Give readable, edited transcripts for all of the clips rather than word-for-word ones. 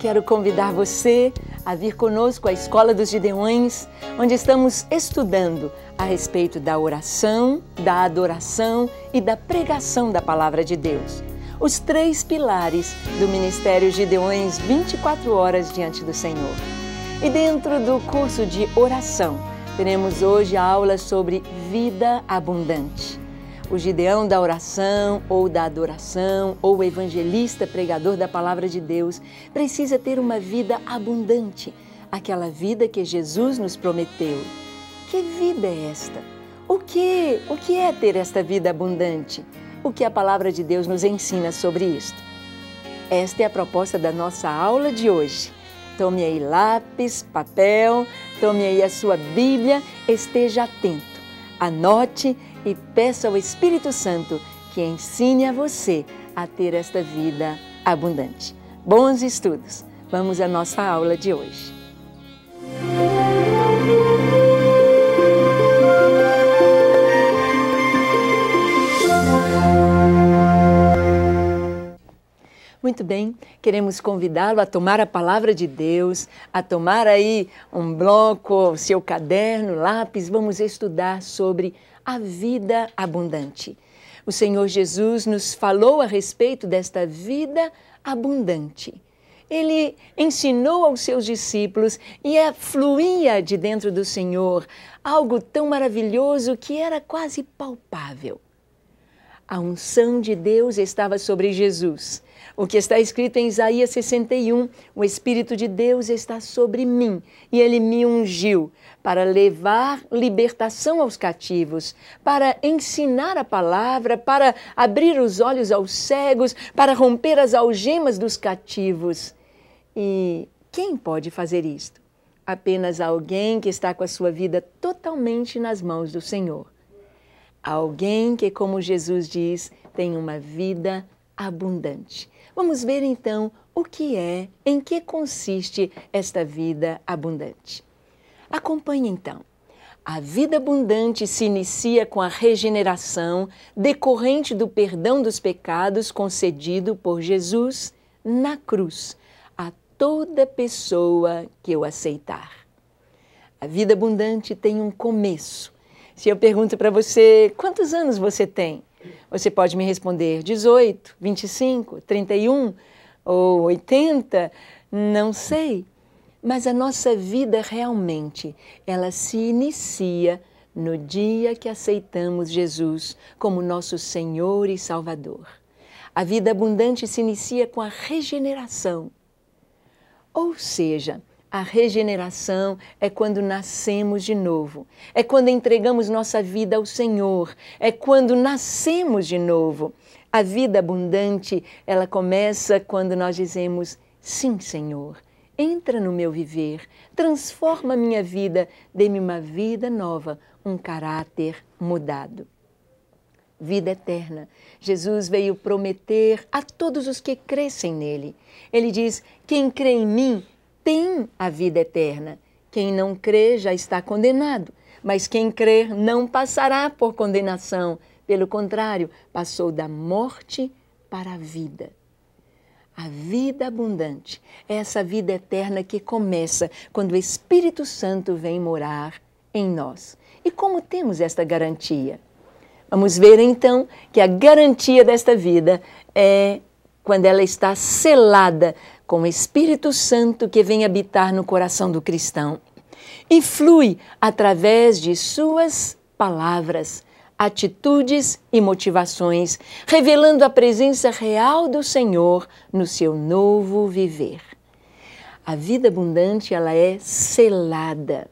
quero convidar você a vir conosco à Escola dos Gideões, onde estamos estudando a respeito da oração, da adoração e da pregação da Palavra de Deus. Os 3 pilares do Ministério Gideões 24 horas diante do Senhor. E dentro do curso de oração, teremos hoje a aula sobre vida abundante. O Gideão da oração ou da adoração ou o evangelista pregador da Palavra de Deus precisa ter uma vida abundante, aquela vida que Jesus nos prometeu. Que vida é esta? O que é ter esta vida abundante? O que a Palavra de Deus nos ensina sobre isto? Esta é a proposta da nossa aula de hoje. Tome aí lápis, papel, tome aí a sua Bíblia, esteja atento, anote e peça ao Espírito Santo que ensine a você a ter esta vida abundante. Bons estudos! Vamos à nossa aula de hoje. Muito bem, queremos convidá-lo a tomar a Palavra de Deus, a tomar aí um bloco, seu caderno, lápis. Vamos estudar sobre a vida abundante. O Senhor Jesus nos falou a respeito desta vida abundante. Ele ensinou aos seus discípulos e fluía de dentro do Senhor algo tão maravilhoso que era quase palpável. A unção de Deus estava sobre Jesus. O que está escrito em Isaías 61, o Espírito de Deus está sobre mim e Ele me ungiu para levar libertação aos cativos, para ensinar a palavra, para abrir os olhos aos cegos, para romper as algemas dos cativos. E quem pode fazer isto? Apenas alguém que está com a sua vida totalmente nas mãos do Senhor. Alguém que, como Jesus diz, tem uma vida abundante. Vamos ver então o que é, em que consiste esta vida abundante. Acompanhe então. A vida abundante se inicia com a regeneração decorrente do perdão dos pecados concedido por Jesus na cruz a toda pessoa que o aceitar. A vida abundante tem um começo. Se eu pergunto para você, quantos anos você tem? Você pode me responder 18, 25, 31 ou 80, não sei. Mas a nossa vida realmente, ela se inicia no dia que aceitamos Jesus como nosso Senhor e Salvador. A vida abundante se inicia com a regeneração. Ou seja, a regeneração é quando nascemos de novo, é quando entregamos nossa vida ao Senhor, é quando nascemos de novo. A vida abundante, ela começa quando nós dizemos, sim, Senhor, entra no meu viver, transforma a minha vida, dê-me uma vida nova, um caráter mudado. Vida eterna. Jesus veio prometer a todos os que crescem nele. Ele diz, quem crê em mim, tem a vida eterna. Quem não crê já está condenado, mas quem crer não passará por condenação. Pelo contrário, passou da morte para a vida. A vida abundante é essa vida eterna que começa quando o Espírito Santo vem morar em nós. E como temos esta garantia? Vamos ver então que a garantia desta vida é quando ela está selada com o Espírito Santo que vem habitar no coração do cristão e flui através de suas palavras, atitudes e motivações, revelando a presença real do Senhor no seu novo viver. A vida abundante, ela é selada,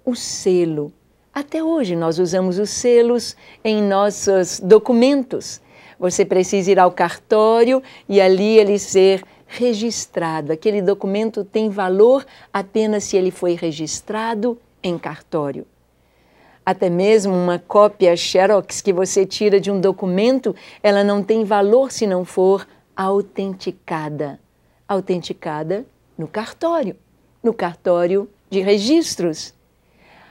o selo. Até hoje nós usamos os selos em nossos documentos. Você precisa ir ao cartório e ali ele ser registrado. Aquele documento tem valor apenas se ele foi registrado em cartório. Até mesmo uma cópia xerox que você tira de um documento, ela não tem valor se não for autenticada. Autenticada no cartório de registros.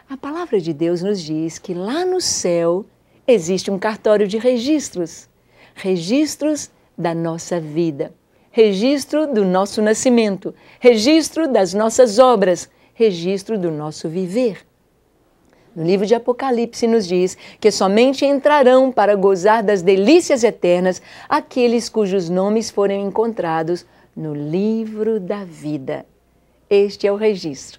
A palavra de Deus nos diz que lá no céu existe um cartório de registros. Registros da nossa vida. registro do nosso nascimento, registro das nossas obras, registro do nosso viver. No livro de Apocalipse nos diz que somente entrarão para gozar das delícias eternas aqueles cujos nomes forem encontrados no livro da vida. Este é o registro.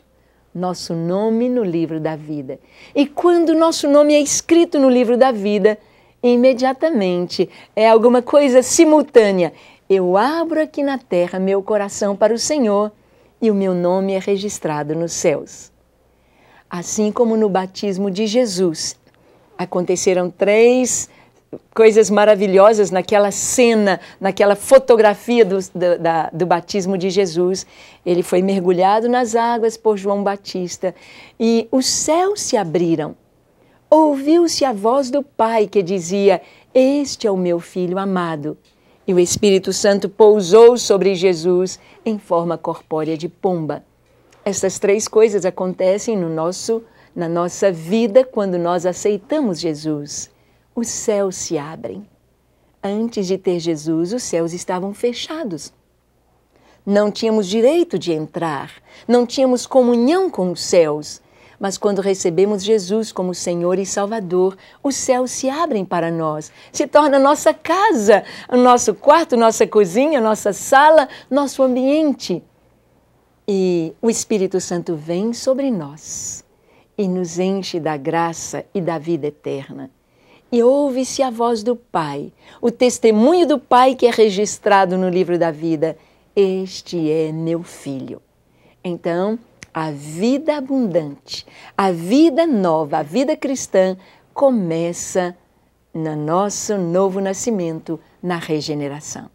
Nosso nome no livro da vida. E quando nosso nome é escrito no livro da vida, imediatamente é alguma coisa simultânea. Eu abro aqui na terra meu coração para o Senhor e o meu nome é registrado nos céus. Assim como no batismo de Jesus, aconteceram 3 coisas maravilhosas naquela cena, naquela fotografia do batismo de Jesus. Ele foi mergulhado nas águas por João Batista e os céus se abriram. Ouviu-se a voz do Pai que dizia: "Este é o meu Filho amado." E o Espírito Santo pousou sobre Jesus em forma corpórea de pomba. Essas 3 coisas acontecem na nossa vida quando nós aceitamos Jesus. Os céus se abrem. Antes de ter Jesus, os céus estavam fechados. Não tínhamos direito de entrar, não tínhamos comunhão com os céus. Mas quando recebemos Jesus como Senhor e Salvador, os céus se abrem para nós, se torna nossa casa, o nosso quarto, nossa cozinha, nossa sala, nosso ambiente. E o Espírito Santo vem sobre nós e nos enche da graça e da vida eterna. E ouve-se a voz do Pai, o testemunho do Pai que é registrado no livro da vida. Este é meu Filho. Então, a vida abundante, a vida nova, a vida cristã começa no nosso novo nascimento, na regeneração.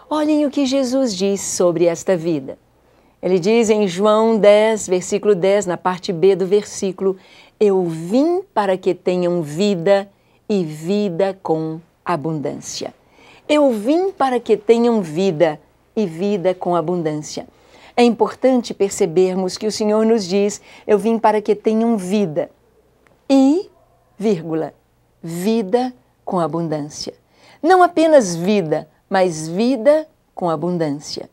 Olhem o que Jesus diz sobre esta vida. Ele diz em João 10, versículo 10, na parte B do versículo: "Eu vim para que tenham vida e vida com abundância." Eu vim para que tenham vida e vida com abundância. É importante percebermos que o Senhor nos diz: "Eu vim para que tenham vida e, vírgula, vida com abundância." Não apenas vida, mas vida com abundância.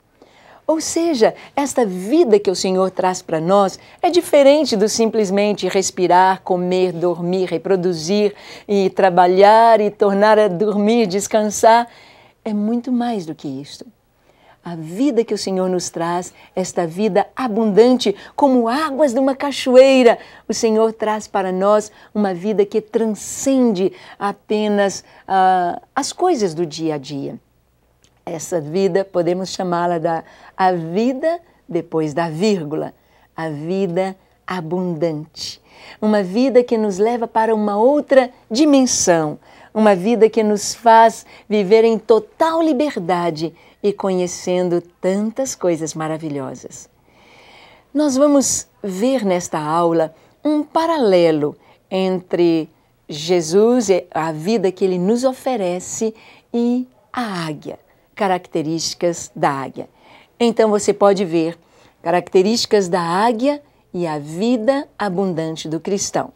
Ou seja, esta vida que o Senhor traz para nós é diferente do simplesmente respirar, comer, dormir, reproduzir e trabalhar e tornar a dormir, descansar. É muito mais do que isto. A vida que o Senhor nos traz, esta vida abundante, como águas de uma cachoeira, o Senhor traz para nós uma vida que transcende apenas as coisas do dia a dia. Essa vida, podemos chamá-la a vida depois da vírgula, a vida abundante. Uma vida que nos leva para uma outra dimensão, uma vida que nos faz viver em total liberdade e conhecendo tantas coisas maravilhosas. Nós vamos ver nesta aula um paralelo entre Jesus, a vida que Ele nos oferece, e a águia. Características da águia. Então você pode ver características da águia e a vida abundante do cristão.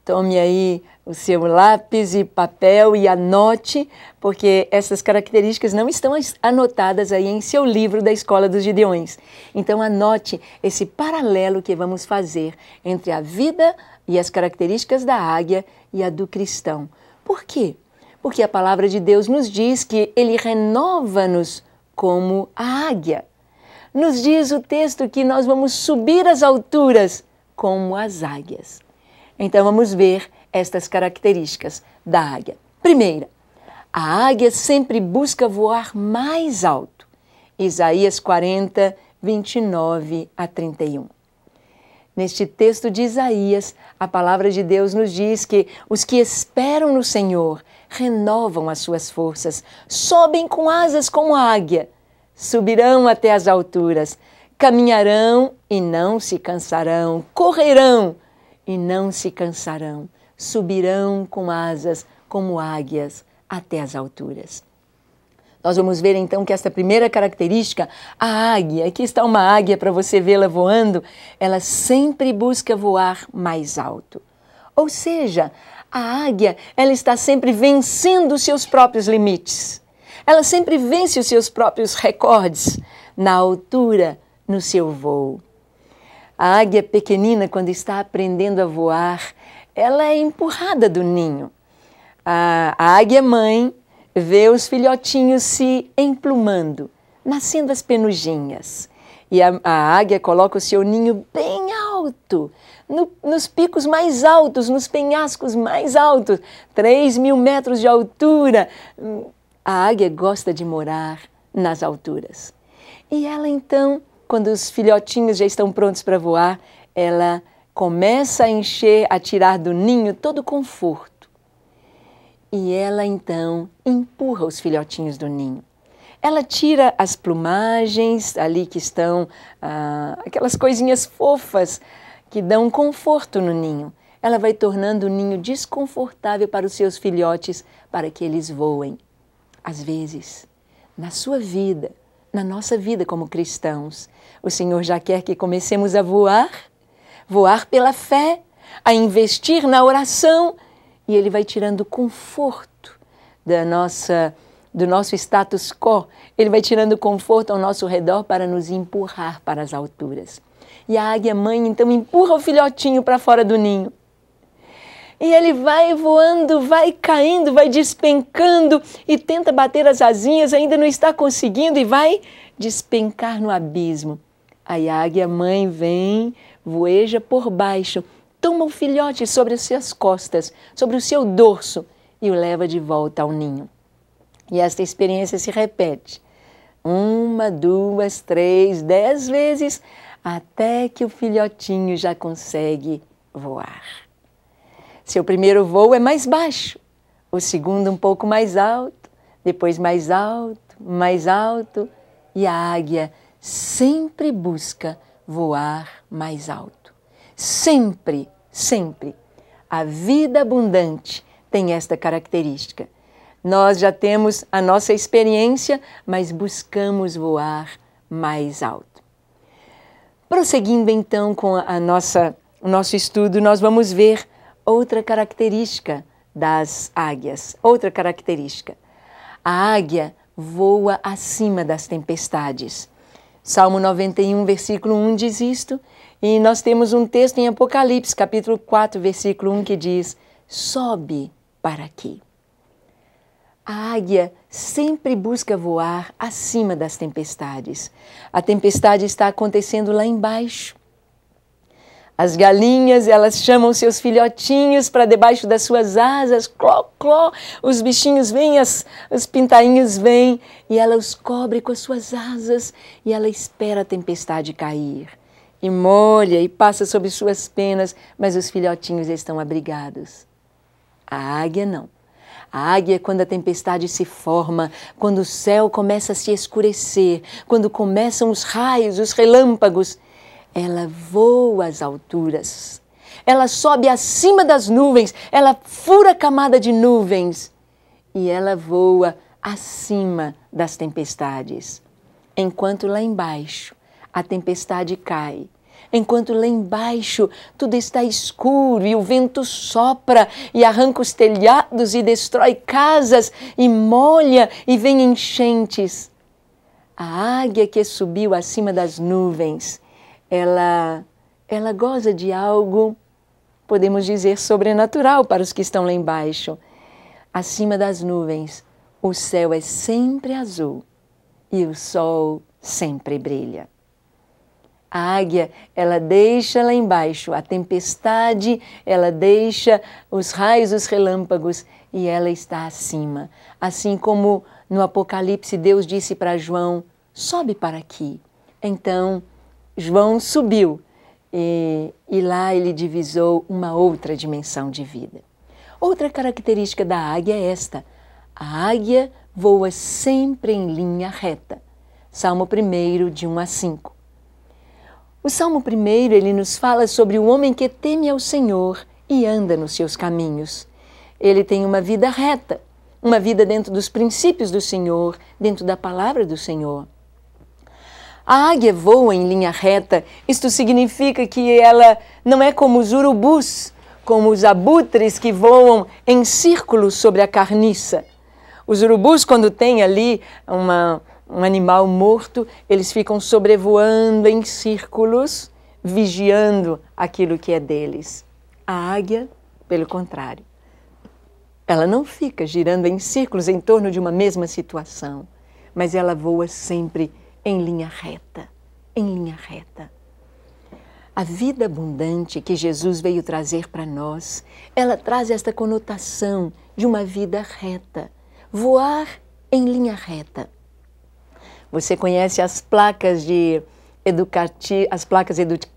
Tome aí o seu lápis e papel e anote, porque essas características não estão anotadas aí em seu livro da Escola dos Gideões. Então anote esse paralelo que vamos fazer entre a vida e as características da águia e a do cristão. Por quê? Porque a palavra de Deus nos diz que Ele renova-nos como a águia. Nos diz o texto que nós vamos subir às alturas como as águias. Então vamos ver estas características da águia. Primeira, a águia sempre busca voar mais alto. Isaías 40, 29 a 31. Neste texto de Isaías, a palavra de Deus nos diz que os que esperam no Senhor renovam as suas forças, sobem com asas como a águia, subirão até as alturas, caminharão e não se cansarão, correrão e não se cansarão, subirão com asas como águias até as alturas. Nós vamos ver então que esta primeira característica, a águia, aqui está uma águia para você vê-la voando, ela sempre busca voar mais alto. Ou seja, a águia, ela está sempre vencendo os seus próprios limites. Ela sempre vence os seus próprios recordes na altura, no seu voo. A águia pequenina, quando está aprendendo a voar, ela é empurrada do ninho. A águia mãe vê os filhotinhos se emplumando, nascendo as penugem,has. E a águia coloca o seu ninho bem alto, nos picos mais altos, nos penhascos mais altos, 3.000 metros de altura. A águia gosta de morar nas alturas. E ela então, quando os filhotinhos já estão prontos para voar, ela começa a encher, a tirar do ninho todo o conforto. E ela então empurra os filhotinhos do ninho. Ela tira as plumagens ali que estão, aquelas coisinhas fofas que dão conforto no ninho. Ela vai tornando o ninho desconfortável para os seus filhotes, para que eles voem. Às vezes, na sua vida, na nossa vida como cristãos, o Senhor já quer que comecemos a voar pela fé, a investir na oração, e Ele vai tirando o conforto do nosso status quo, Ele vai tirando o conforto ao nosso redor para nos empurrar para as alturas. E a águia mãe então empurra o filhotinho para fora do ninho. E ele vai voando, vai caindo, vai despencando e tenta bater as asinhas, ainda não está conseguindo e vai despencar no abismo. Aí a águia mãe vem, voeja por baixo, toma o filhote sobre as suas costas, sobre o seu dorso e o leva de volta ao ninho. E esta experiência se repete 1, 2, 3, 10 vezes, até que o filhotinho já consegue voar. Seu primeiro voo é mais baixo, o segundo um pouco mais alto, depois mais alto, e a águia sempre busca voar mais alto. Sempre, sempre. A vida abundante tem esta característica. Nós já temos a nossa experiência, mas buscamos voar mais alto. Prosseguindo então com o nosso estudo, nós vamos ver outra característica das águias, outra característica. A águia voa acima das tempestades. Salmo 91, versículo 1 diz isto, e nós temos um texto em Apocalipse, capítulo 4, versículo 1, que diz: sobe para aqui. A águia sempre busca voar acima das tempestades. A tempestade está acontecendo lá embaixo. As galinhas, elas chamam seus filhotinhos para debaixo das suas asas, cló, cló, os bichinhos vêm, os pintainhos vêm, e ela os cobre com as suas asas, e ela espera a tempestade cair. E molha e passa sobre suas penas, mas os filhotinhos estão abrigados. A águia não. A águia, quando a tempestade se forma, quando o céu começa a se escurecer, quando começam os raios, os relâmpagos, ela voa às alturas, ela sobe acima das nuvens, ela fura a camada de nuvens e ela voa acima das tempestades. Enquanto lá embaixo a tempestade cai, enquanto lá embaixo tudo está escuro e o vento sopra e arranca os telhados e destrói casas e molha e vem enchentes. A águia que subiu acima das nuvens, ela goza de algo, podemos dizer, sobrenatural para os que estão lá embaixo. Acima das nuvens, o céu é sempre azul e o sol sempre brilha. A águia, ela deixa lá embaixo a tempestade, ela deixa os raios, os relâmpagos e ela está acima. Assim como no Apocalipse Deus disse para João, sobe para aqui. Então, João subiu e lá ele divisou uma outra dimensão de vida. Outra característica da águia é esta: a águia voa sempre em linha reta. Salmo 1, de 1 a 5. O Salmo 1, ele nos fala sobre o homem que teme ao Senhor e anda nos seus caminhos. Ele tem uma vida reta, uma vida dentro dos princípios do Senhor, dentro da palavra do Senhor. A águia voa em linha reta, isto significa que ela não é como os urubus, como os abutres que voam em círculos sobre a carniça. Os urubus, quando tem ali um animal morto, eles ficam sobrevoando em círculos, vigiando aquilo que é deles. A águia, pelo contrário, ela não fica girando em círculos em torno de uma mesma situação, mas ela voa sempre em linha reta, em linha reta. A vida abundante que Jesus veio trazer para nós, ela traz esta conotação de uma vida reta, voar em linha reta. Você conhece as placas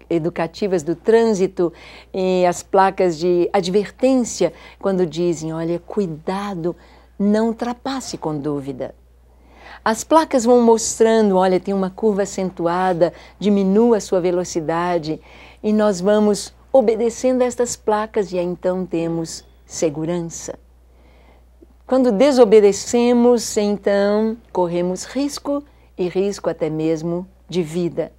educativas do trânsito e as placas de advertência, quando dizem, olha, cuidado, não ultrapasse com dúvida. As placas vão mostrando, olha, tem uma curva acentuada, diminua a sua velocidade, e nós vamos obedecendo a estas placas e aí então temos segurança. Quando desobedecemos, então corremos risco, e risco até mesmo de vida.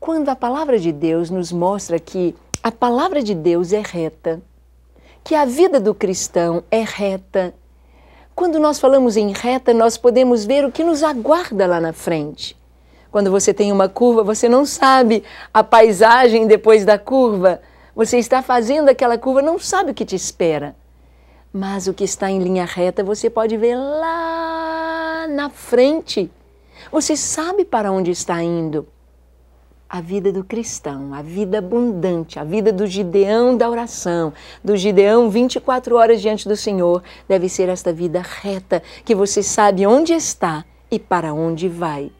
Quando a palavra de Deus nos mostra que a palavra de Deus é reta, que a vida do cristão é reta, quando nós falamos em reta, nós podemos ver o que nos aguarda lá na frente. Quando você tem uma curva, você não sabe a paisagem depois da curva. Você está fazendo aquela curva, não sabe o que te espera. Mas o que está em linha reta, você pode ver lá na frente. Você sabe para onde está indo. A vida do cristão, a vida abundante, a vida do Gideão da oração, do Gideão 24 horas diante do Senhor, deve ser esta vida reta, que você sabe onde está e para onde vai.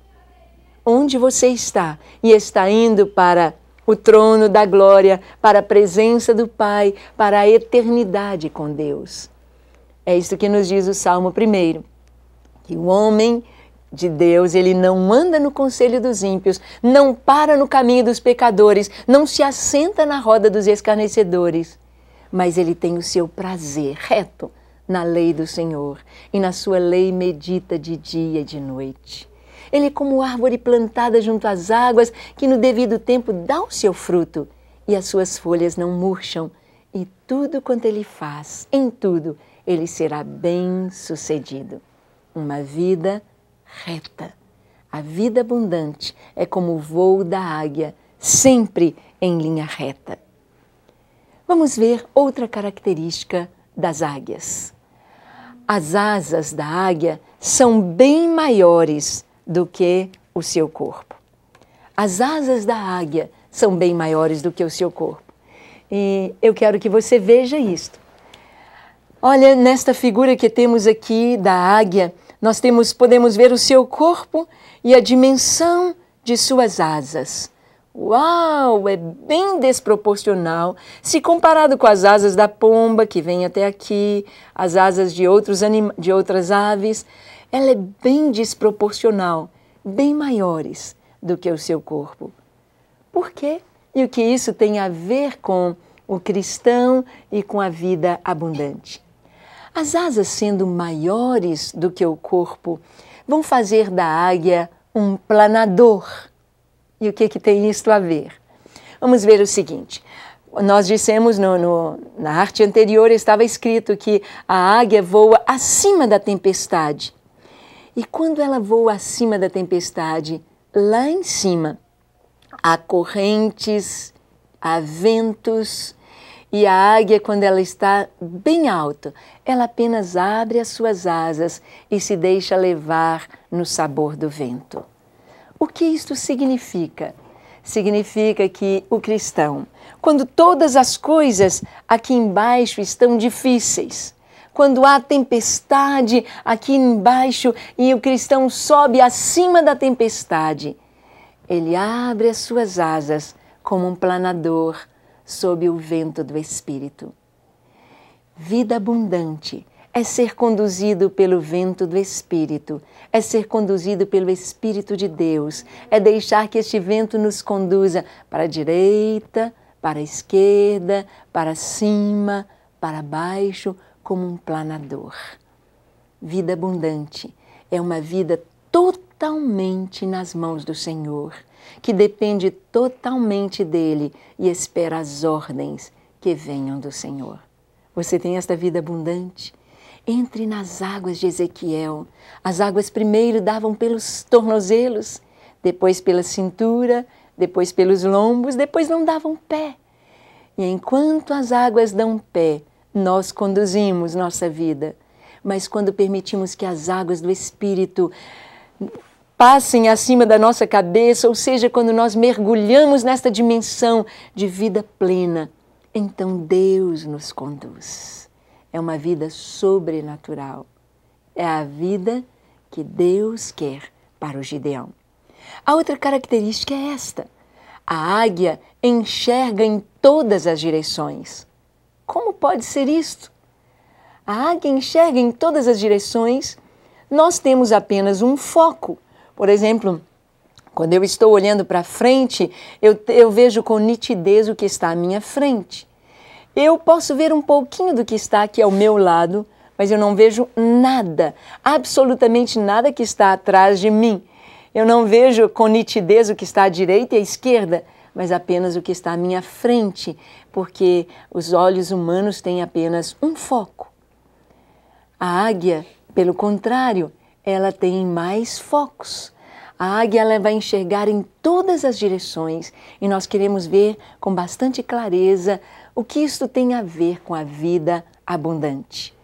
Onde você está e está indo para o trono da glória, para a presença do Pai, para a eternidade com Deus. É isso que nos diz o Salmo 1, que o homem de Deus, ele não anda no conselho dos ímpios, não para no caminho dos pecadores, não se assenta na roda dos escarnecedores, mas ele tem o seu prazer reto na lei do Senhor e na sua lei medita de dia e de noite. Ele é como árvore plantada junto às águas que no devido tempo dá o seu fruto e as suas folhas não murcham e tudo quanto ele faz, em tudo, ele será bem-sucedido. Uma vida reta. A vida abundante é como o voo da águia, sempre em linha reta. Vamos ver outra característica das águias. As asas da águia são bem maiores do que o seu corpo. As asas da águia são bem maiores do que o seu corpo. E eu quero que você veja isto. Olha, nesta figura que temos aqui da águia, nós podemos ver o seu corpo e a dimensão de suas asas. Uau, é bem desproporcional se comparado com as asas da pomba, que vem até aqui, as asas de outras aves. Ela é bem desproporcional, bem maiores do que o seu corpo. Por quê? E o que isso tem a ver com o cristão e com a vida abundante? As asas, sendo maiores do que o corpo, vão fazer da águia um planador. E o que tem isto a ver? Vamos ver o seguinte. Nós dissemos na arte anterior, estava escrito que a águia voa acima da tempestade. E quando ela voa acima da tempestade, lá em cima, há correntes, há ventos. E a águia, quando ela está bem alta, ela apenas abre as suas asas e se deixa levar no sabor do vento. O que isto significa? Significa que o cristão, quando todas as coisas aqui embaixo estão difíceis, quando há tempestade aqui embaixo e o cristão sobe acima da tempestade, ele abre as suas asas como um planador sob o vento do Espírito. Vida abundante é ser conduzido pelo vento do Espírito, é ser conduzido pelo Espírito de Deus, é deixar que este vento nos conduza para a direita, para a esquerda, para cima, para baixo, como um planador. Vida abundante é uma vida totalmente nas mãos do Senhor, que depende totalmente dele e espera as ordens que venham do Senhor. Você tem esta vida abundante? Entre nas águas de Ezequiel. As águas primeiro davam pelos tornozelos, depois pela cintura, depois pelos lombos, depois não davam pé. E enquanto as águas dão pé, nós conduzimos nossa vida. Mas quando permitimos que as águas do Espírito passem acima da nossa cabeça, ou seja, quando nós mergulhamos nesta dimensão de vida plena, então Deus nos conduz. É uma vida sobrenatural. É a vida que Deus quer para o Gideão. A outra característica é esta. A águia enxerga em todas as direções. Como pode ser isto? A águia enxerga em todas as direções. Nós temos apenas um foco. Por exemplo, quando eu estou olhando para frente, eu vejo com nitidez o que está à minha frente. Eu posso ver um pouquinho do que está aqui ao meu lado, mas eu não vejo nada, absolutamente nada que está atrás de mim. Eu não vejo com nitidez o que está à direita e à esquerda, mas apenas o que está à minha frente, porque os olhos humanos têm apenas um foco. A águia, pelo contrário, ela tem mais focos. A águia ela vai enxergar em todas as direções e nós queremos ver com bastante clareza o que isto tem a ver com a vida abundante.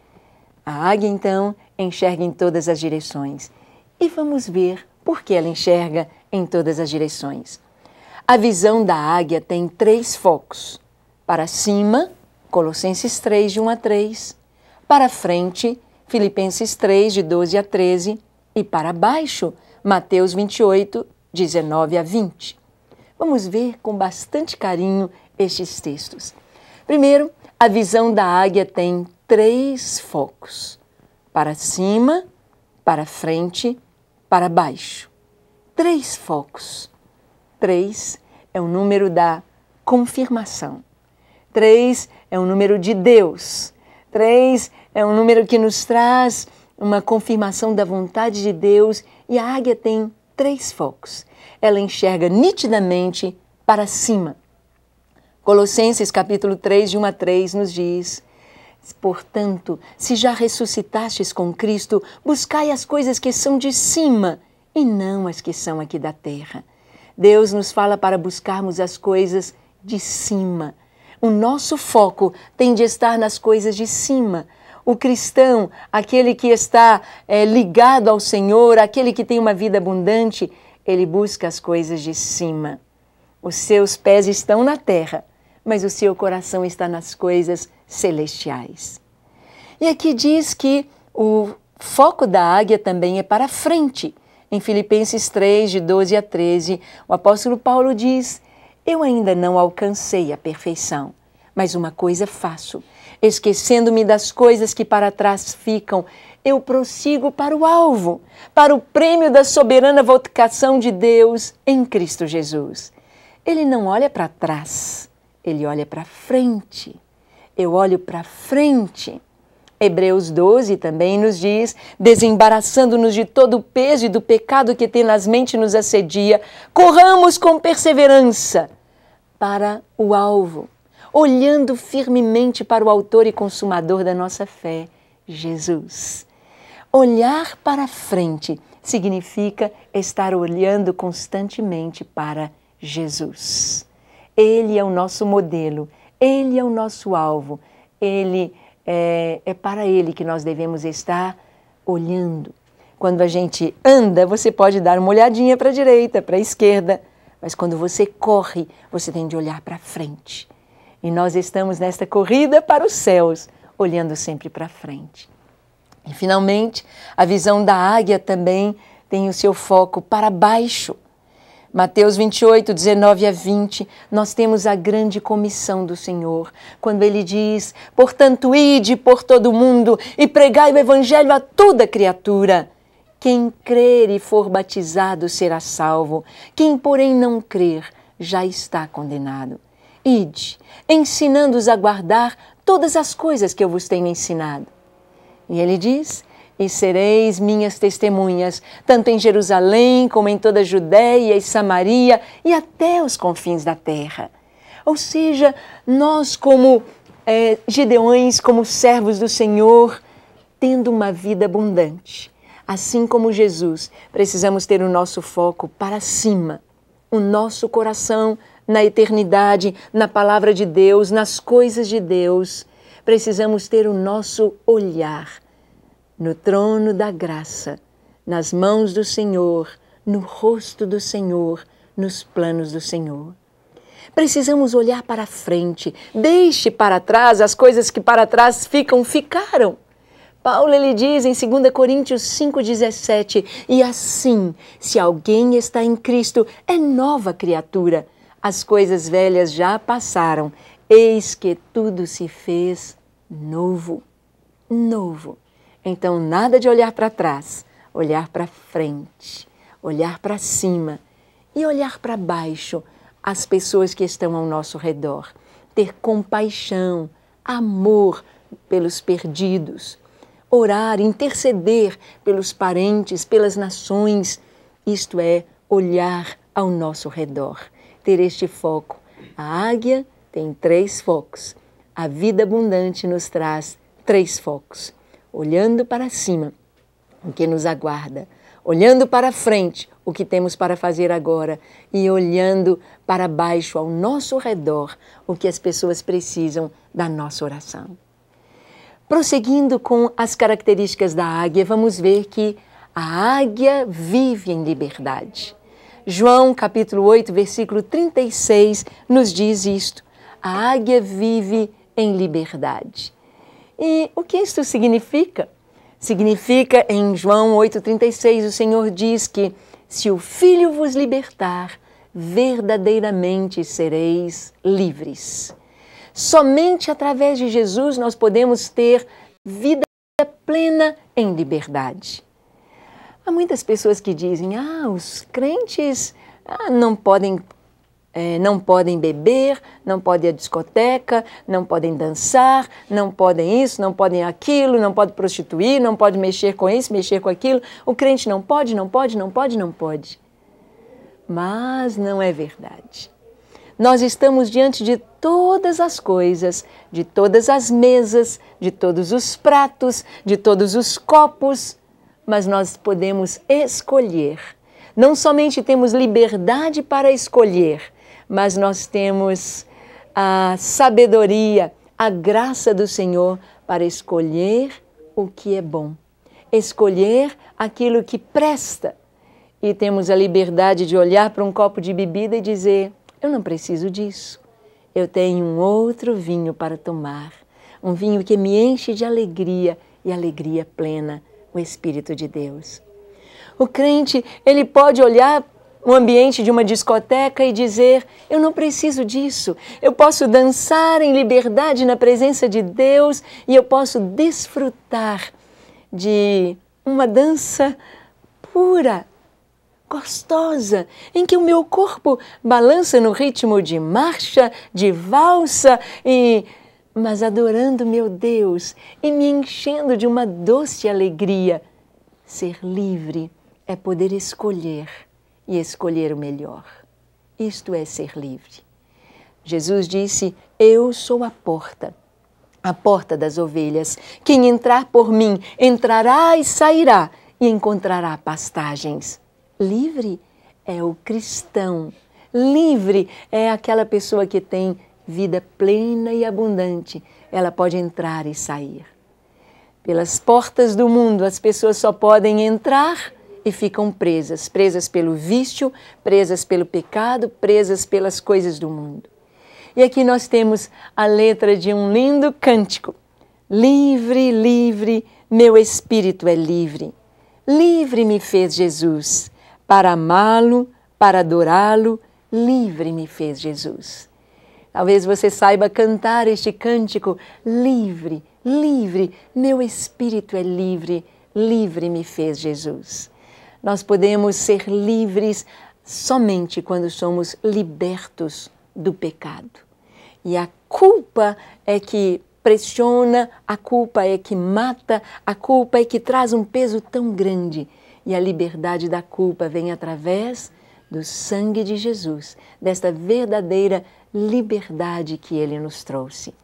A águia, então, enxerga em todas as direções. E vamos ver por que ela enxerga em todas as direções. A visão da águia tem 3 focos. Para cima, Colossenses 3, de 1 a 3. Para frente, Filipenses 3, de 12 a 13. E para baixo, Mateus 28, 19 a 20. Vamos ver com bastante carinho estes textos. Primeiro, a visão da águia tem 3 focos. Para cima, para frente, para baixo. 3 focos. 3 é o número da confirmação. 3 é o número de Deus. 3 é um número que nos traz uma confirmação da vontade de Deus. E a águia tem 3 focos. Ela enxerga nitidamente para cima. Colossenses capítulo 3, de 1 a 3 nos diz: portanto, se já ressuscitastes com Cristo, buscai as coisas que são de cima e não as que são aqui da terra. Deus nos fala para buscarmos as coisas de cima. O nosso foco tem de estar nas coisas de cima. O cristão, aquele que está ligado ao Senhor, aquele que tem uma vida abundante, ele busca as coisas de cima. Os seus pés estão na terra, mas o seu coração está nas coisas celestiais. E aqui diz que o foco da águia também é para frente. Em Filipenses 3, de 12 a 13, o apóstolo Paulo diz: eu ainda não alcancei a perfeição, mas uma coisa faço, esquecendo-me das coisas que para trás ficam, eu prossigo para o alvo, para o prêmio da soberana vocação de Deus em Cristo Jesus. Ele não olha para trás, ele olha para frente. Eu olho para frente. Hebreus 12 também nos diz: desembaraçando-nos de todo o peso e do pecado que tenazmente nos assedia, corramos com perseverança para o alvo, olhando firmemente para o autor e consumador da nossa fé, Jesus. Olhar para frente significa estar olhando constantemente para Jesus. Ele é o nosso modelo, Ele é o nosso alvo, é para Ele que nós devemos estar olhando. Quando a gente anda, você pode dar uma olhadinha para a direita, para a esquerda, mas quando você corre, você tem de olhar para frente. E nós estamos nesta corrida para os céus, olhando sempre para frente. E, finalmente, a visão da águia também tem o seu foco para baixo. Mateus 28, 19 a 20, nós temos a grande comissão do Senhor, quando Ele diz: portanto, ide por todo o mundo e pregai o evangelho a toda criatura. Quem crer e for batizado será salvo, quem, porém, não crer já está condenado. Ide, ensinando-os a guardar todas as coisas que eu vos tenho ensinado. E Ele diz: e sereis minhas testemunhas, tanto em Jerusalém como em toda a Judéia e Samaria e até os confins da terra. Ou seja, nós como Gideões, como servos do Senhor, tendo uma vida abundante. Assim como Jesus, precisamos ter o nosso foco para cima, o nosso coração na eternidade, na palavra de Deus, nas coisas de Deus. Precisamos ter o nosso olhar no trono da graça, nas mãos do Senhor, no rosto do Senhor, nos planos do Senhor. Precisamos olhar para frente, deixe para trás as coisas que para trás ficaram. Paulo ele diz em 2 Coríntios 5,17, e assim, se alguém está em Cristo, é nova criatura. As coisas velhas já passaram, eis que tudo se fez novo. Novo. Então, nada de olhar para trás, olhar para frente, olhar para cima e olhar para baixo as pessoas que estão ao nosso redor. Ter compaixão, amor pelos perdidos, orar, interceder pelos parentes, pelas nações. Isto é, olhar ao nosso redor, ter este foco. A águia tem 3 focos. A vida abundante nos traz 3 focos. Olhando para cima, o que nos aguarda. Olhando para frente, o que temos para fazer agora. E olhando para baixo, ao nosso redor, o que as pessoas precisam da nossa oração. Prosseguindo com as características da águia, vamos ver que a águia vive em liberdade. João, capítulo 8, versículo 36, nos diz isto. A águia vive em liberdade. E o que isto significa? Significa, em João 8,36, o Senhor diz que se o Filho vos libertar, verdadeiramente sereis livres. Somente através de Jesus nós podemos ter vida plena em liberdade. Há muitas pessoas que dizem, os crentes não podem beber, não podem ir à discoteca, não podem dançar, não podem isso, não podem aquilo, não podem prostituir, não podem mexer com isso, mexer com aquilo. O crente não pode. Mas não é verdade. Nós estamos diante de todas as coisas, de todas as mesas, de todos os pratos, de todos os copos, mas nós podemos escolher. Não somente temos liberdade para escolher, mas nós temos a sabedoria, a graça do Senhor para escolher o que é bom, escolher aquilo que presta. E temos a liberdade de olhar para um copo de bebida e dizer, eu não preciso disso. Eu tenho um outro vinho para tomar. Um vinho que me enche de alegria e alegria plena, o Espírito de Deus. O crente, ele pode olhar o ambiente de uma discoteca e dizer, eu não preciso disso. Eu posso dançar em liberdade na presença de Deus e eu posso desfrutar de uma dança pura, gostosa, em que o meu corpo balança no ritmo de marcha, de valsa, mas adorando meu Deus e me enchendo de uma doce alegria. Ser livre é poder escolher e escolher o melhor. Isto é ser livre. Jesus disse, eu sou a porta das ovelhas. Quem entrar por mim, entrará e sairá e encontrará pastagens. Livre é o cristão. Livre é aquela pessoa que tem vida plena e abundante. Ela pode entrar e sair. Pelas portas do mundo, as pessoas só podem entrar e ficam presas. Presas pelo vício, presas pelo pecado, presas pelas coisas do mundo. E aqui nós temos a letra de um lindo cântico. Livre, livre, meu espírito é livre. Livre me fez Jesus. Para amá-lo, para adorá-lo, livre me fez Jesus. Talvez você saiba cantar este cântico, livre, livre, meu espírito é livre, livre me fez Jesus. Nós podemos ser livres somente quando somos libertos do pecado. E a culpa é que pressiona, a culpa é que mata, a culpa é que traz um peso tão grande. E a liberdade da culpa vem através do sangue de Jesus, desta verdadeira liberdade que Ele nos trouxe.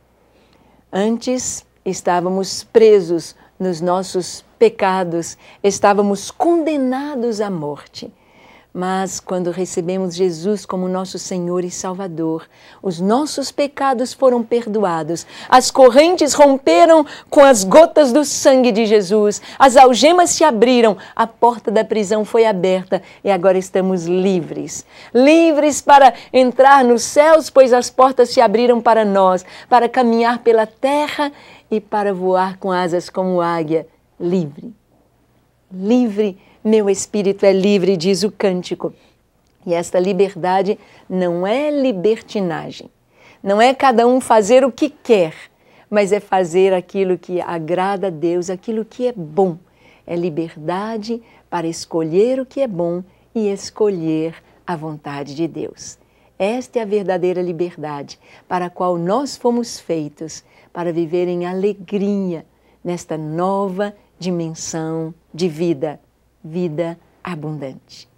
Antes estávamos presos nos nossos pecados, estávamos condenados à morte. Mas quando recebemos Jesus como nosso Senhor e Salvador, os nossos pecados foram perdoados, as correntes romperam com as gotas do sangue de Jesus, as algemas se abriram, a porta da prisão foi aberta e agora estamos livres. Livres para entrar nos céus, pois as portas se abriram para nós, para caminhar pela terra e para voar com asas como águia, livre. Livre. Meu espírito é livre, diz o cântico. E esta liberdade não é libertinagem. Não é cada um fazer o que quer, mas é fazer aquilo que agrada a Deus, aquilo que é bom. É liberdade para escolher o que é bom e escolher a vontade de Deus. Esta é a verdadeira liberdade para a qual nós fomos feitos, para viver em alegria nesta nova dimensão de vida. Vida abundante.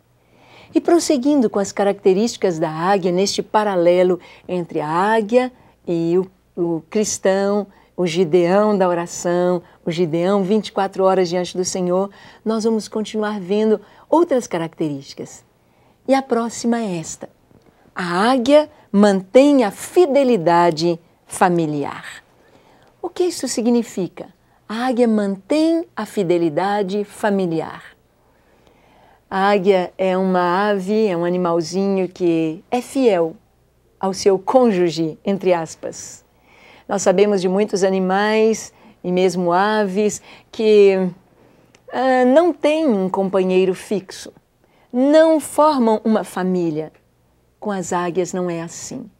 E prosseguindo com as características da águia, neste paralelo entre a águia e o cristão, o Gideão da oração, o Gideão 24 horas diante do Senhor, nós vamos continuar vendo outras características. E a próxima é esta. A águia mantém a fidelidade familiar. O que isso significa? A águia mantém a fidelidade familiar. A águia é uma ave, é um animalzinho que é fiel ao seu cônjuge, entre aspas. Nós sabemos de muitos animais e mesmo aves que não têm um companheiro fixo, não formam uma família. Com as águias não é assim.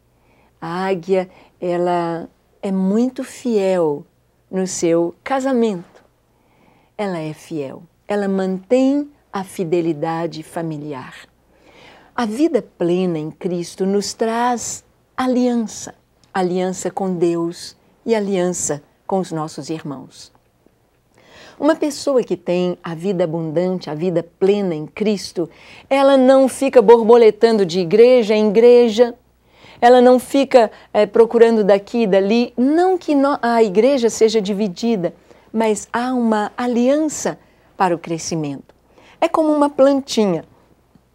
A águia, ela é muito fiel no seu casamento. Ela é fiel, ela mantém a fidelidade familiar. A vida plena em Cristo nos traz aliança, aliança com Deus e aliança com os nossos irmãos. Uma pessoa que tem a vida abundante, a vida plena em Cristo, ela não fica borboletando de igreja em igreja, ela não fica procurando daqui e dali, não que a igreja seja dividida, mas há uma aliança para o crescimento. É como uma plantinha.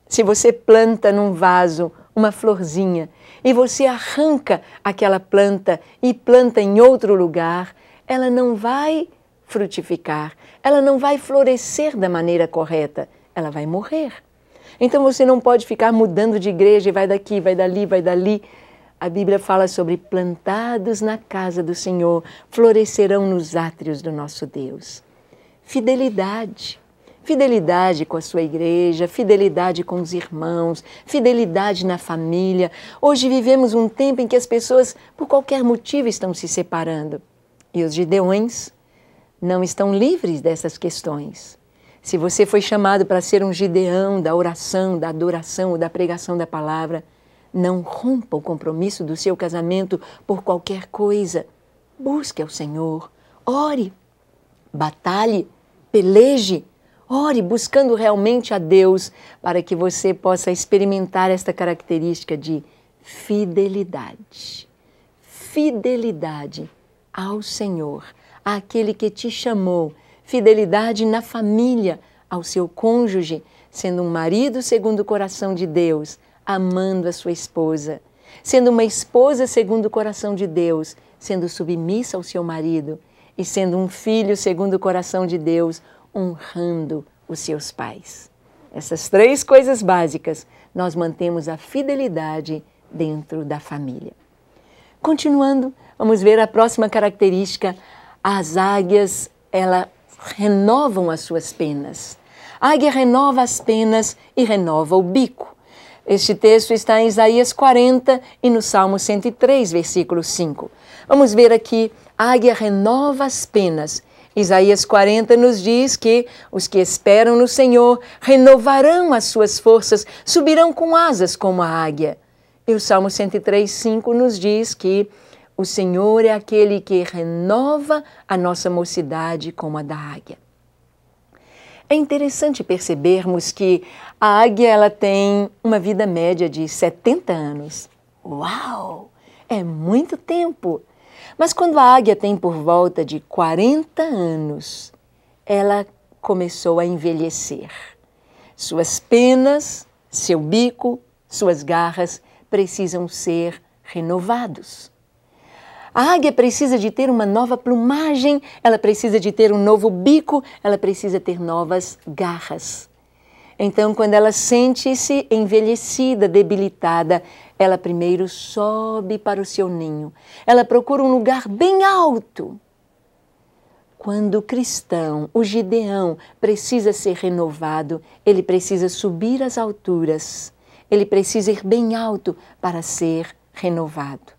Se você planta num vaso uma florzinha e você arranca aquela planta e planta em outro lugar, ela não vai frutificar, ela não vai florescer da maneira correta, ela vai morrer. Então você não pode ficar mudando de igreja e vai daqui, vai dali, vai dali. A Bíblia fala sobre plantados na casa do Senhor, florescerão nos átrios do nosso Deus. Fidelidade. Fidelidade com a sua igreja, fidelidade com os irmãos, fidelidade na família. Hoje vivemos um tempo em que as pessoas, por qualquer motivo, estão se separando. E os gideões não estão livres dessas questões. Se você foi chamado para ser um gideão da oração, da adoração ou da pregação da palavra, não rompa o compromisso do seu casamento por qualquer coisa. Busque ao Senhor, ore, batalhe, peleje. Ore buscando realmente a Deus para que você possa experimentar esta característica de fidelidade. Fidelidade ao Senhor, àquele que te chamou. Fidelidade na família, ao seu cônjuge, sendo um marido segundo o coração de Deus, amando a sua esposa. Sendo uma esposa segundo o coração de Deus, sendo submissa ao seu marido. E sendo um filho segundo o coração de Deus, honrando os seus pais. Essas três coisas básicas, nós mantemos a fidelidade dentro da família. Continuando, vamos ver a próxima característica. As águias, elas renovam as suas penas. A águia renova as penas e renova o bico. Este texto está em Isaías 40 e no Salmo 103, versículo 5. Vamos ver aqui, a águia renova as penas. Isaías 40 nos diz que os que esperam no Senhor renovarão as suas forças, subirão com asas como a águia. E o Salmo 103, 5 nos diz que o Senhor é aquele que renova a nossa mocidade como a da águia. É interessante percebermos que a águia ela tem uma vida média de 70 anos. Uau! É muito tempo! Mas quando a águia tem por volta de 40 anos, ela começou a envelhecer. Suas penas, seu bico, suas garras precisam ser renovados. A águia precisa de ter uma nova plumagem, ela precisa de ter um novo bico, ela precisa ter novas garras. Então, quando ela sente-se envelhecida, debilitada, ela primeiro sobe para o seu ninho. Ela procura um lugar bem alto. Quando o cristão, o Gideão, precisa ser renovado, ele precisa subir às alturas. Ele precisa ir bem alto para ser renovado,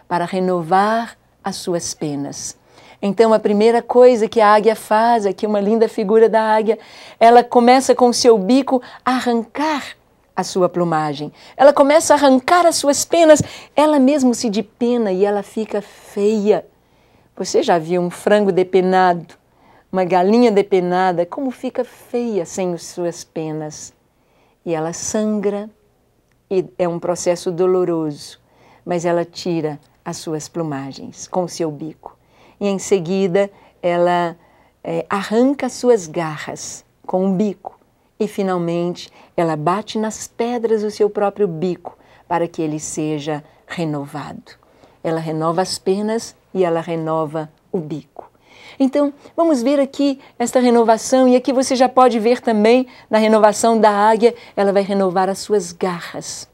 para renovar as suas penas. Então, a primeira coisa que a águia faz, aqui uma linda figura da águia, ela começa com o seu bico a arrancar a sua plumagem. Ela começa a arrancar as suas penas, ela mesmo se depena e ela fica feia. Você já viu um frango depenado, uma galinha depenada, como fica feia sem as suas penas? E ela sangra, e é um processo doloroso, mas ela tira as suas plumagens com o seu bico. E em seguida ela arranca as suas garras com um bico e finalmente ela bate nas pedras o seu próprio bico para que ele seja renovado. Ela renova as penas e ela renova o bico. Então, vamos ver aqui esta renovação, e aqui você já pode ver também na renovação da águia, ela vai renovar as suas garras.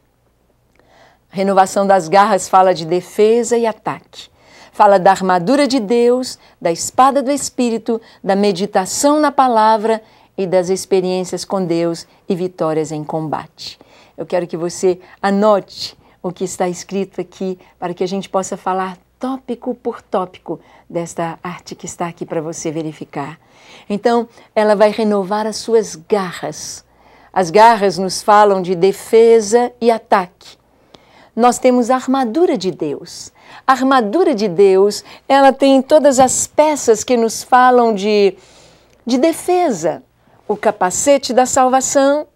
A renovação das garras fala de defesa e ataque. Fala da armadura de Deus, da espada do Espírito, da meditação na palavra e das experiências com Deus e vitórias em combate. Eu quero que você anote o que está escrito aqui para que a gente possa falar tópico por tópico desta arte que está aqui para você verificar. Então, ela vai renovar as suas garras. As garras nos falam de defesa e ataque. Nós temos a armadura de Deus. A armadura de Deus, ela tem todas as peças que nos falam de defesa. O capacete da salvação,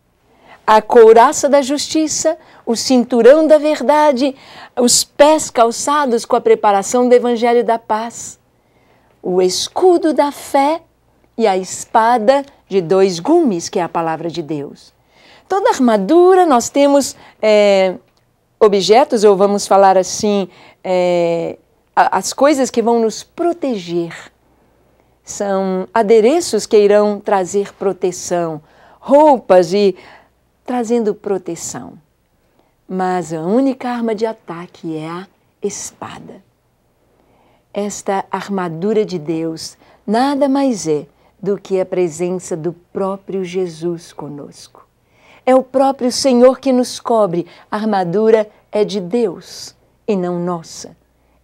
a couraça da justiça, o cinturão da verdade, os pés calçados com a preparação do evangelho da paz, o escudo da fé e a espada de 2 gumes, que é a palavra de Deus. Toda armadura nós temos objetos, ou vamos falar assim, as coisas que vão nos proteger. São adereços que irão trazer proteção, roupas e trazendo proteção. Mas a única arma de ataque é a espada. Esta armadura de Deus nada mais é do que a presença do próprio Jesus conosco. É o próprio Senhor que nos cobre. A armadura é de Deus e não nossa.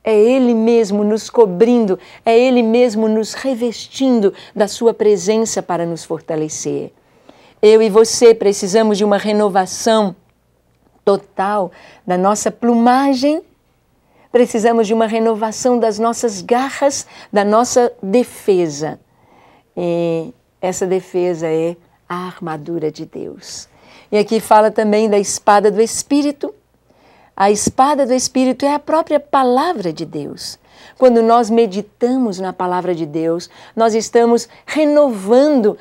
É Ele mesmo nos cobrindo, é Ele mesmo nos revestindo da sua presença para nos fortalecer. Eu e você precisamos de uma renovação total da nossa plumagem, precisamos de uma renovação das nossas garras, da nossa defesa. E essa defesa é a armadura de Deus. E aqui fala também da espada do Espírito. A espada do Espírito é a própria palavra de Deus. Quando nós meditamos na palavra de Deus, nós estamos renovando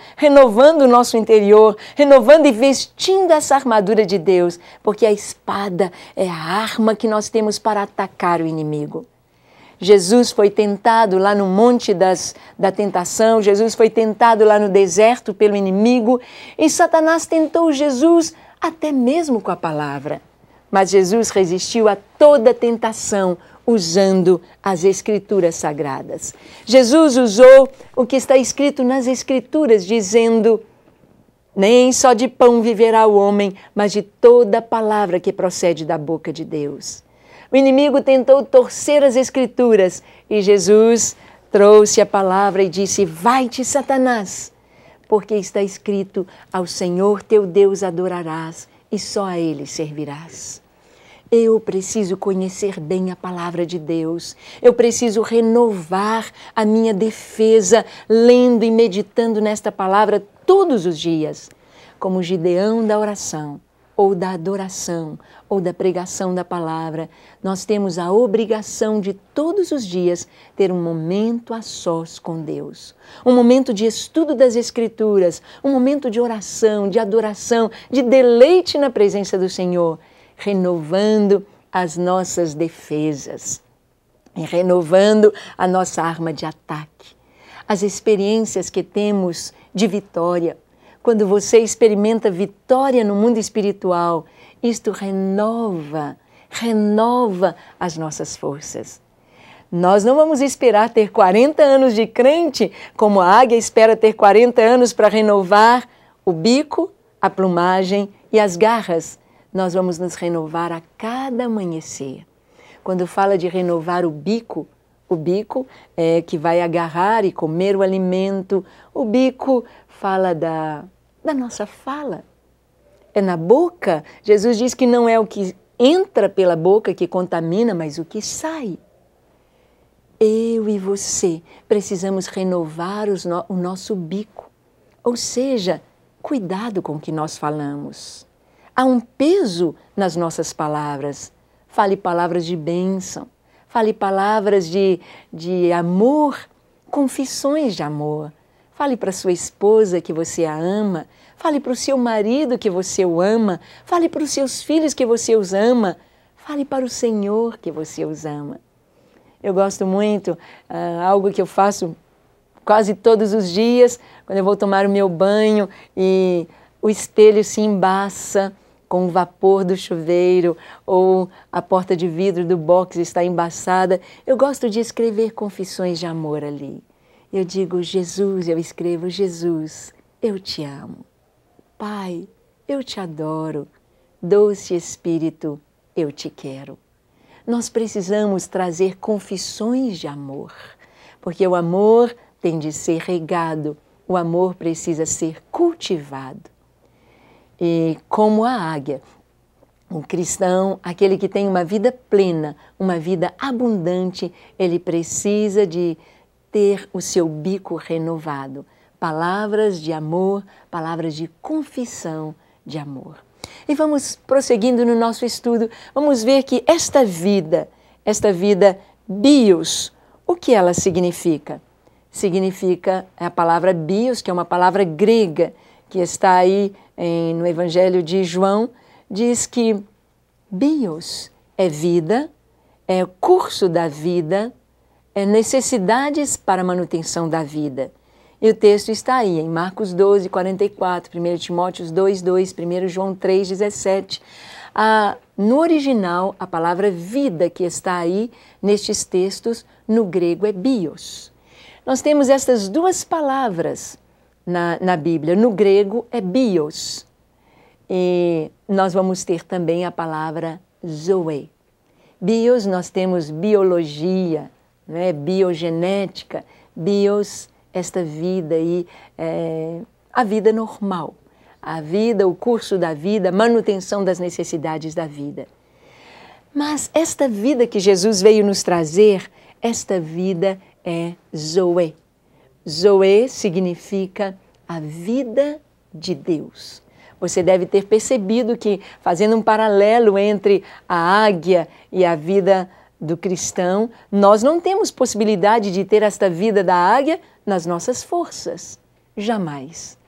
o nosso interior, renovando e vestindo essa armadura de Deus, porque a espada é a arma que nós temos para atacar o inimigo. Jesus foi tentado lá no monte da tentação, Jesus foi tentado lá no deserto pelo inimigo, e Satanás tentou Jesus até mesmo com a palavra. Mas Jesus resistiu a toda tentação usando as Escrituras Sagradas. Jesus usou o que está escrito nas Escrituras, dizendo: nem só de pão viverá o homem, mas de toda palavra que procede da boca de Deus. O inimigo tentou torcer as Escrituras e Jesus trouxe a palavra e disse: vai-te, Satanás, porque está escrito: ao Senhor teu Deus adorarás e só a Ele servirás. Eu preciso conhecer bem a palavra de Deus. Eu preciso renovar a minha defesa, lendo e meditando nesta palavra todos os dias. Como Gideão da oração, ou da adoração, ou da pregação da palavra, nós temos a obrigação de todos os dias ter um momento a sós com Deus. Um momento de estudo das Escrituras, um momento de oração, de adoração, de deleite na presença do Senhor, renovando as nossas defesas e renovando a nossa arma de ataque. As experiências que temos de vitória. Quando você experimenta vitória no mundo espiritual, isto renova as nossas forças. Nós não vamos esperar ter 40 anos de crente, como a águia espera ter 40 anos para renovar o bico, a plumagem e as garras. Nós vamos nos renovar a cada amanhecer. Quando fala de renovar o bico é que vai agarrar e comer o alimento. O bico fala da nossa fala. É na boca. Jesus diz que não é o que entra pela boca que contamina, mas o que sai. Eu e você precisamos renovar o nosso bico. Ou seja, cuidado com o que nós falamos. Há um peso nas nossas palavras. Fale palavras de bênção. Fale palavras de amor, confissões de amor. Fale para sua esposa que você a ama. Fale para o seu marido que você o ama. Fale para os seus filhos que você os ama. Fale para o Senhor que você os ama. Eu gosto muito, algo que eu faço quase todos os dias, quando eu vou tomar o meu banho e o espelho se embaça com o vapor do chuveiro ou a porta de vidro do box está embaçada, eu gosto de escrever confissões de amor ali. Eu digo, Jesus, eu escrevo, Jesus, eu te amo. Pai, eu te adoro. Doce Espírito, eu te quero. Nós precisamos trazer confissões de amor, porque o amor tem de ser regado, o amor precisa ser cultivado. E como a águia, um cristão, aquele que tem uma vida plena, uma vida abundante, ele precisa de ter o seu bico renovado. Palavras de amor, palavras de confissão de amor. E vamos prosseguindo no nosso estudo, vamos ver que esta vida bios, o que ela significa? Significa a palavra bios, que é uma palavra grega, que está aí no Evangelho de João, diz que bios é vida, é o curso da vida, é necessidades para a manutenção da vida. E o texto está aí em Marcos 12, 44, 1 Timóteo 2, 2, 1 João 3, 17. No original, a palavra vida que está aí nestes textos, no grego é bios. Nós temos estas duas palavras na Bíblia. No grego é bios. E nós vamos ter também a palavra zoe. Bios, nós temos biologia, né? Biogenética. Bios, esta vida aí, a vida normal. A vida, o curso da vida, manutenção das necessidades da vida. Mas esta vida que Jesus veio nos trazer, esta vida é zoe. Zoe significa a vida de Deus. Você deve ter percebido que, fazendo um paralelo entre a águia e a vida do cristão, nós não temos possibilidade de ter esta vida da águia nas nossas forças. Jamais.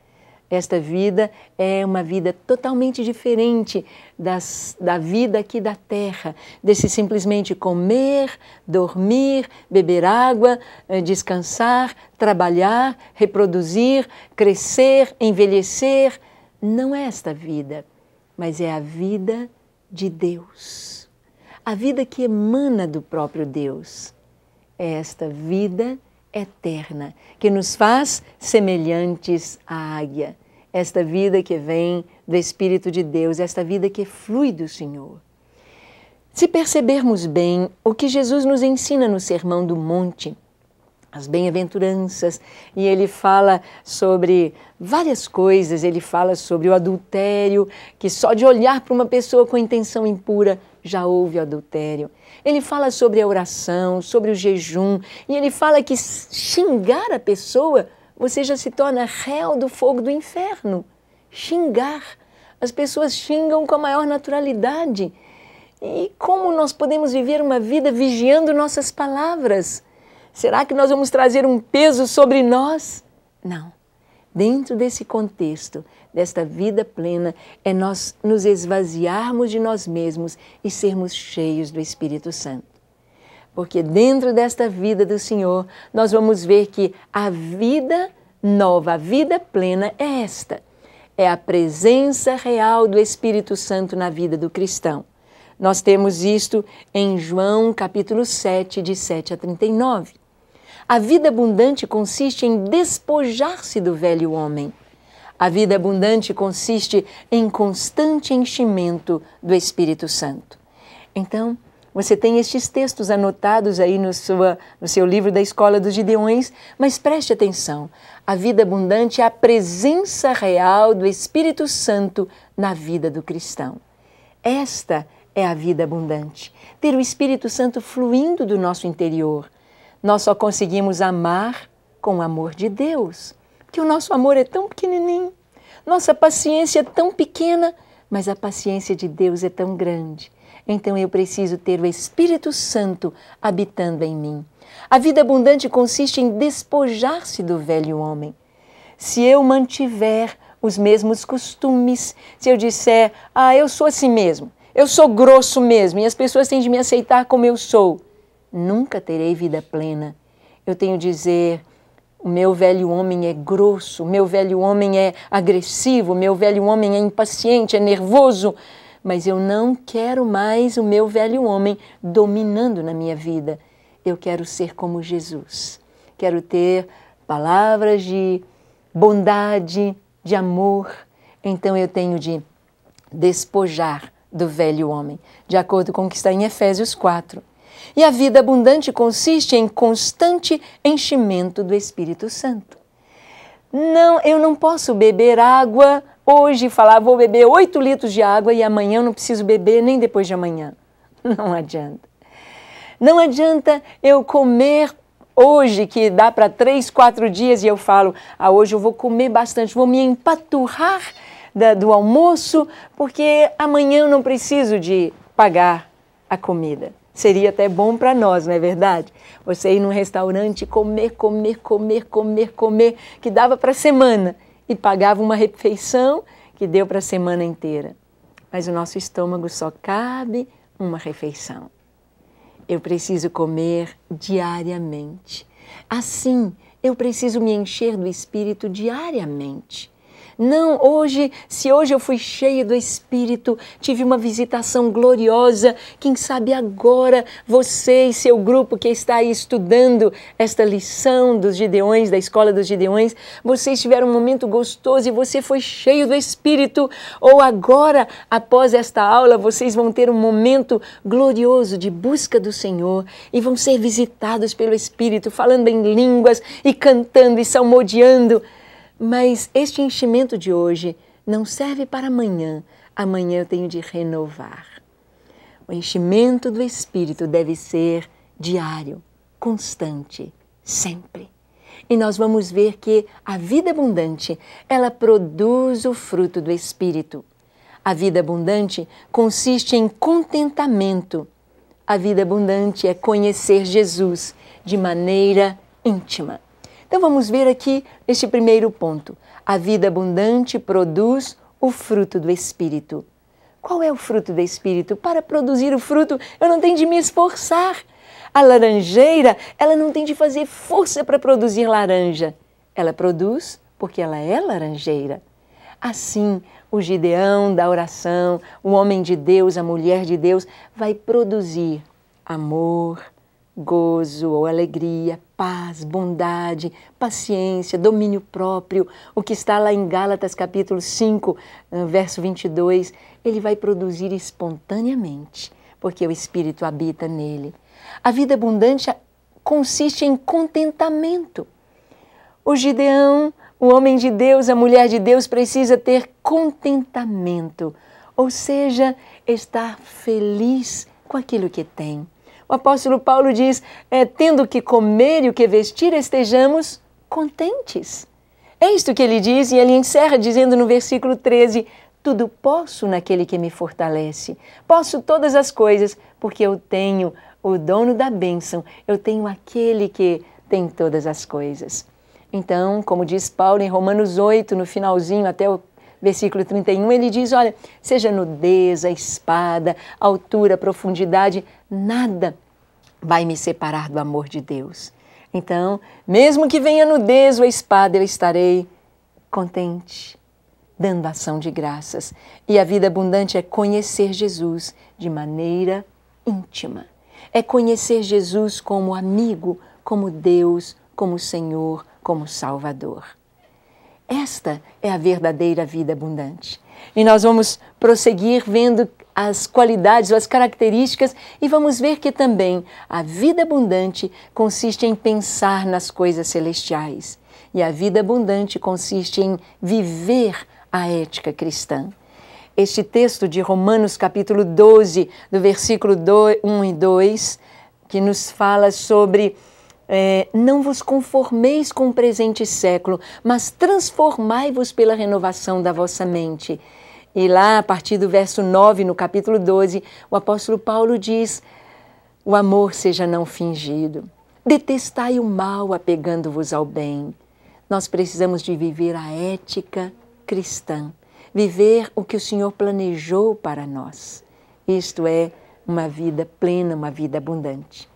Esta vida é uma vida totalmente diferente da vida aqui da terra, desse simplesmente comer, dormir, beber água, descansar, trabalhar, reproduzir, crescer, envelhecer. Não é esta vida, mas é a vida de Deus. A vida que emana do próprio Deus. É esta vida eterna, que nos faz semelhantes à águia. Esta vida que vem do Espírito de Deus, esta vida que flui do Senhor. Se percebermos bem o que Jesus nos ensina no Sermão do Monte, as bem-aventuranças, e ele fala sobre várias coisas, ele fala sobre o adultério, que só de olhar para uma pessoa com intenção impura já houve adultério. Ele fala sobre a oração, sobre o jejum, e ele fala que xingar a pessoa, você já se torna réu do fogo do inferno. Xingar. As pessoas xingam com a maior naturalidade. E como nós podemos viver uma vida vigiando nossas palavras? Será que nós vamos trazer um peso sobre nós? Não. Dentro desse contexto, desta vida plena, é nós nos esvaziarmos de nós mesmos e sermos cheios do Espírito Santo. Porque dentro desta vida do Senhor, nós vamos ver que a vida nova, a vida plena é esta. É a presença real do Espírito Santo na vida do cristão. Nós temos isto em João capítulo 7, de 7 a 39. A vida abundante consiste em despojar-se do velho homem. A vida abundante consiste em constante enchimento do Espírito Santo. Então, você tem estes textos anotados aí no seu livro da Escola dos Gideões, mas preste atenção. A vida abundante é a presença real do Espírito Santo na vida do cristão. Esta é a vida abundante. Ter o Espírito Santo fluindo do nosso interior. Nós só conseguimos amar com o amor de Deus, porque o nosso amor é tão pequenininho, nossa paciência é tão pequena, mas a paciência de Deus é tão grande. Então eu preciso ter o Espírito Santo habitando em mim. A vida abundante consiste em despojar-se do velho homem. Se eu mantiver os mesmos costumes, se eu disser, eu sou assim mesmo, eu sou grosso mesmo, e as pessoas têm de me aceitar como eu sou, nunca terei vida plena. Eu tenho de dizer, o meu velho homem é grosso, o meu velho homem é agressivo, o meu velho homem é impaciente, é nervoso, mas eu não quero mais o meu velho homem dominando na minha vida. Eu quero ser como Jesus. Quero ter palavras de bondade, de amor. Então eu tenho de despojar do velho homem, de acordo com o que está em Efésios 4. E a vida abundante consiste em constante enchimento do Espírito Santo. Não, eu não posso beber água hoje e falar, vou beber 8 litros de água e amanhã eu não preciso beber nem depois de amanhã. Não adianta. Não adianta eu comer hoje, que dá para 3, 4 dias, e eu falo, hoje eu vou comer bastante, vou me empaturrar do almoço, porque amanhã eu não preciso de pagar a comida. Seria até bom para nós, não é verdade? Você ir num restaurante comer, que dava para a semana e pagava uma refeição que deu para a semana inteira. Mas o nosso estômago só cabe uma refeição. Eu preciso comer diariamente. Assim, eu preciso me encher do Espírito diariamente. Não, se hoje eu fui cheia do Espírito, tive uma visitação gloriosa, quem sabe agora você e seu grupo que está aí estudando esta lição dos Gideões, da Escola dos Gideões, vocês tiveram um momento gostoso e você foi cheio do Espírito, ou agora, após esta aula, vocês vão ter um momento glorioso de busca do Senhor e vão ser visitados pelo Espírito, falando em línguas e cantando e salmodiando. Mas este enchimento de hoje não serve para amanhã. Amanhã eu tenho de renovar. O enchimento do Espírito deve ser diário, constante, sempre. E nós vamos ver que a vida abundante, ela produz o fruto do Espírito. A vida abundante consiste em contentamento. A vida abundante é conhecer Jesus de maneira íntima. Então vamos ver aqui este primeiro ponto. A vida abundante produz o fruto do Espírito. Qual é o fruto do Espírito? Para produzir o fruto, eu não tenho de me esforçar. A laranjeira, ela não tem de fazer força para produzir laranja. Ela produz porque ela é laranjeira. Assim, o Gideão da oração, o homem de Deus, a mulher de Deus, vai produzir amor, gozo ou alegria, paz, bondade, paciência, domínio próprio, o que está lá em Gálatas capítulo 5, verso 22, ele vai produzir espontaneamente, porque o Espírito habita nele. A vida abundante consiste em contentamento. O Gideão, o homem de Deus, a mulher de Deus precisa ter contentamento, ou seja, estar feliz com aquilo que tem. O apóstolo Paulo diz, tendo o que comer e o que vestir, estejamos contentes. É isto que ele diz e ele encerra dizendo no versículo 13, tudo posso naquele que me fortalece. Posso todas as coisas porque eu tenho o dono da bênção, eu tenho aquele que tem todas as coisas. Então, como diz Paulo em Romanos 8, no finalzinho, até o versículo 31, ele diz, olha, seja nudez, a espada, altura, profundidade, nada vai me separar do amor de Deus. Então, mesmo que venha a nudez ou a espada, eu estarei contente, dando ação de graças. E a vida abundante é conhecer Jesus de maneira íntima. É conhecer Jesus como amigo, como Deus, como Senhor, como Salvador. Esta é a verdadeira vida abundante. E nós vamos prosseguir vendo as qualidades ou as características e vamos ver que também a vida abundante consiste em pensar nas coisas celestiais. E a vida abundante consiste em viver a ética cristã. Este texto de Romanos capítulo 12, do versículo 1 e 2, que nos fala sobre não vos conformeis com o presente século, mas transformai-vos pela renovação da vossa mente. E lá, a partir do verso 9, no capítulo 12, o apóstolo Paulo diz, o amor seja não fingido, detestai o mal apegando-vos ao bem. Nós precisamos de viver a ética cristã, viver o que o Senhor planejou para nós. Isto é uma vida plena, uma vida abundante.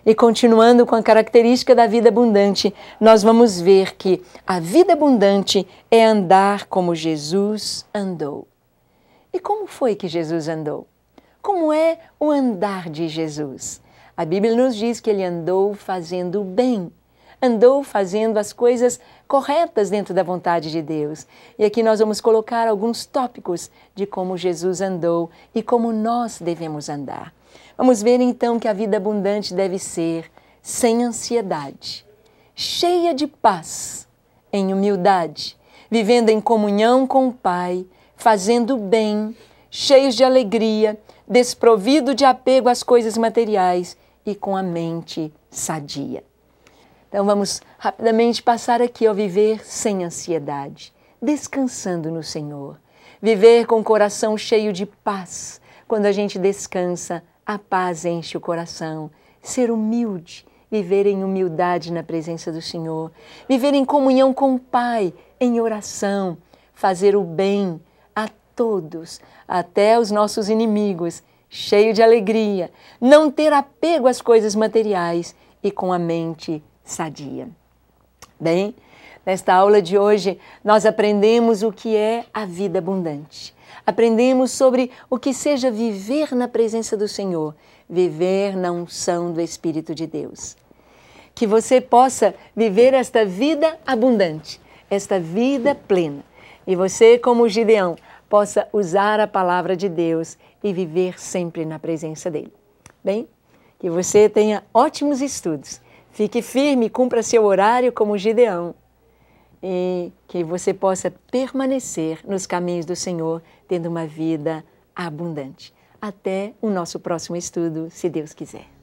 E continuando com a característica da vida abundante, nós vamos ver que a vida abundante é andar como Jesus andou. E como foi que Jesus andou? Como é o andar de Jesus? A Bíblia nos diz que ele andou fazendo o bem, andou fazendo as coisas corretas dentro da vontade de Deus. E aqui nós vamos colocar alguns tópicos de como Jesus andou e como nós devemos andar. Vamos ver então que a vida abundante deve ser sem ansiedade, cheia de paz, em humildade, vivendo em comunhão com o Pai, fazendo o bem, cheios de alegria, desprovido de apego às coisas materiais e com a mente sadia. Então vamos rapidamente passar aqui ao viver sem ansiedade, descansando no Senhor. Viver com o coração cheio de paz. Quando a gente descansa, a paz enche o coração. Ser humilde, viver em humildade na presença do Senhor. Viver em comunhão com o Pai, em oração. Fazer o bem a todos, até os nossos inimigos, cheio de alegria. Não ter apego às coisas materiais e com a mente sadia. Bem, nesta aula de hoje, nós aprendemos o que é a vida abundante. Aprendemos sobre o que seja viver na presença do Senhor, viver na unção do Espírito de Deus. Que você possa viver esta vida abundante, esta vida plena. E você, como Gideão, possa usar a palavra de Deus e viver sempre na presença dEle. Bem, que você tenha ótimos estudos. Fique firme, cumpra seu horário como Gideão. E que você possa permanecer nos caminhos do Senhor, tendo uma vida abundante. Até o nosso próximo estudo, se Deus quiser.